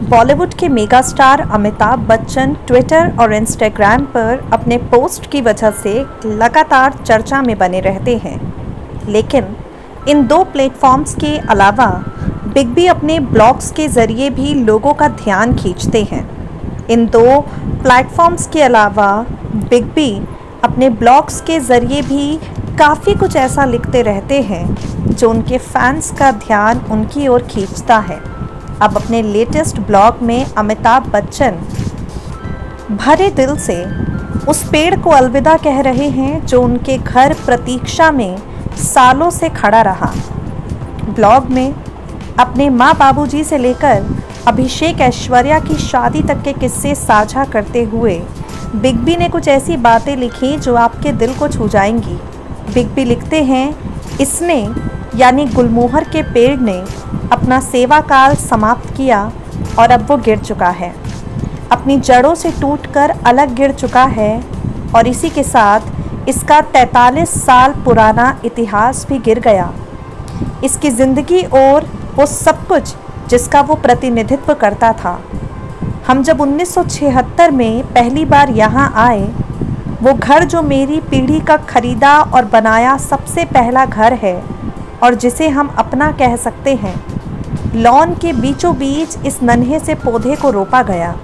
बॉलीवुड के mega star Amitabh Bachchan Twitter और Instagram पर अपने पोस्ट की वजह से लगातार चर्चा में बने रहते हैं। लेकिन इन दो प्लेटफॉर्म्स के अलावा बिग बी अपने ब्लॉग्स के ज़रिए भी लोगों का ध्यान खींचते हैं। इन दो प्लेटफॉर्म्स के अलावा बिग बी अपने ब्लॉग्स के ज़रिए भी काफ़ी कुछ ऐसा लिखते रहते हैं जो उनके फैंस का ध्यान उनकी ओर खींचता है। अब अपने लेटेस्ट ब्लॉग में अमिताभ बच्चन भरे दिल से उस पेड़ को अलविदा कह रहे हैं जो उनके घर प्रतीक्षा में सालों से खड़ा रहा। ब्लॉग में अपने माँ बाबूजी से लेकर अभिषेक ऐश्वर्या की शादी तक के किस्से साझा करते हुए बिग बी ने कुछ ऐसी बातें लिखी जो आपके दिल को छू जाएंगी। बिग बी लिखते हैं, इसने यानी गुलमोहर के पेड़ ने अपना सेवा काल समाप्त किया और अब वो गिर चुका है, अपनी जड़ों से टूटकर अलग गिर चुका है और इसी के साथ इसका 43 साल पुराना इतिहास भी गिर गया। इसकी ज़िंदगी और वो सब कुछ जिसका वो प्रतिनिधित्व करता था। हम जब 1976 में पहली बार यहाँ आए, वो घर जो मेरी पीढ़ी का खरीदा और बनाया सबसे पहला घर है और जिसे हम अपना कह सकते हैं, लॉन के बीचों बीच इस नन्हे से पौधे को रोपा गया।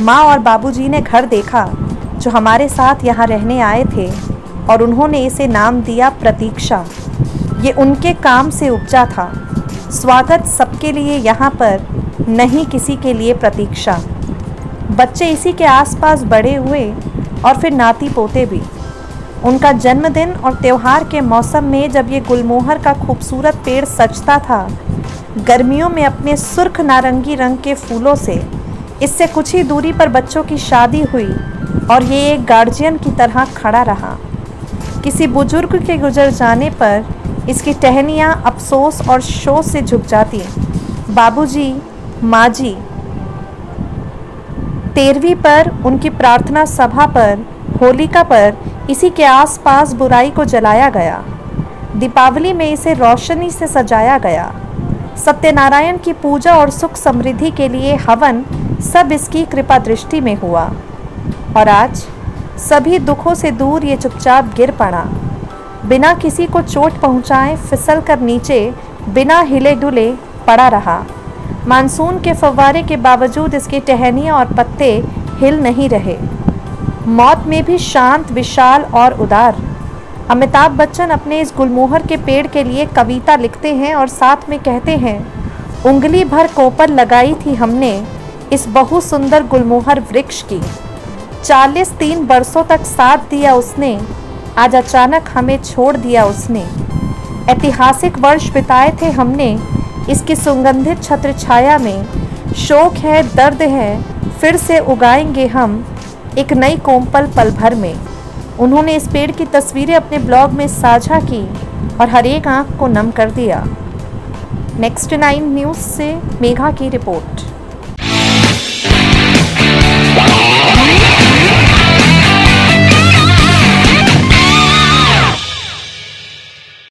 माँ और बाबूजी ने घर देखा जो हमारे साथ यहाँ रहने आए थे और उन्होंने इसे नाम दिया प्रतीक्षा। ये उनके काम से उपजा था। स्वागत सबके लिए यहाँ पर, नहीं किसी के लिए प्रतीक्षा। बच्चे इसी के आसपास बड़े हुए और फिर नाती पोते भी। उनका जन्मदिन और त्यौहार के मौसम में जब ये गुलमोहर का खूबसूरत पेड़ सजता था, गर्मियों में अपने सुर्ख नारंगी रंग के फूलों से, इससे कुछ ही दूरी पर बच्चों की शादी हुई और ये एक गार्जियन की तरह खड़ा रहा। किसी बुजुर्ग के गुजर जाने पर इसकी टहनियाँ अफसोस और शोक से झुक जाती। बाबूजी, माँ जी। 13वीं पर उनकी प्रार्थना सभा पर होलिका पर इसी के आसपास बुराई को जलाया गया। दीपावली में इसे रोशनी से सजाया गया। सत्यनारायण की पूजा और सुख समृद्धि के लिए हवन सब इसकी कृपा दृष्टि में हुआ और आज सभी दुखों से दूर ये चुपचाप गिर पड़ा। बिना किसी को चोट पहुंचाए फिसल कर नीचे बिना हिले डुले पड़ा रहा। मानसून के फव्वारे के बावजूद इसकी टहनियाँ और पत्ते हिल नहीं रहे। मौत में भी शांत, विशाल और उदार। अमिताभ बच्चन अपने इस गुलमोहर के पेड़ के लिए कविता लिखते हैं और साथ में कहते हैं, उंगली भर कोपर लगाई थी हमने इस बहु सुंदर गुलमोहर वृक्ष की। 43 बरसों तक साथ दिया उसने, आज अचानक हमें छोड़ दिया उसने। ऐतिहासिक वर्ष बिताए थे हमने इसकी सुगंधित छत्र छाया में। शोक है, दर्द है, फिर से उगाएंगे हम एक नई कोमल पल भर में। उन्होंने इस पेड़ की तस्वीरें अपने ब्लॉग में साझा की और हर एक आंख को नम कर दिया। नेक्स्ट 9 न्यूज़ से मेघा की रिपोर्ट।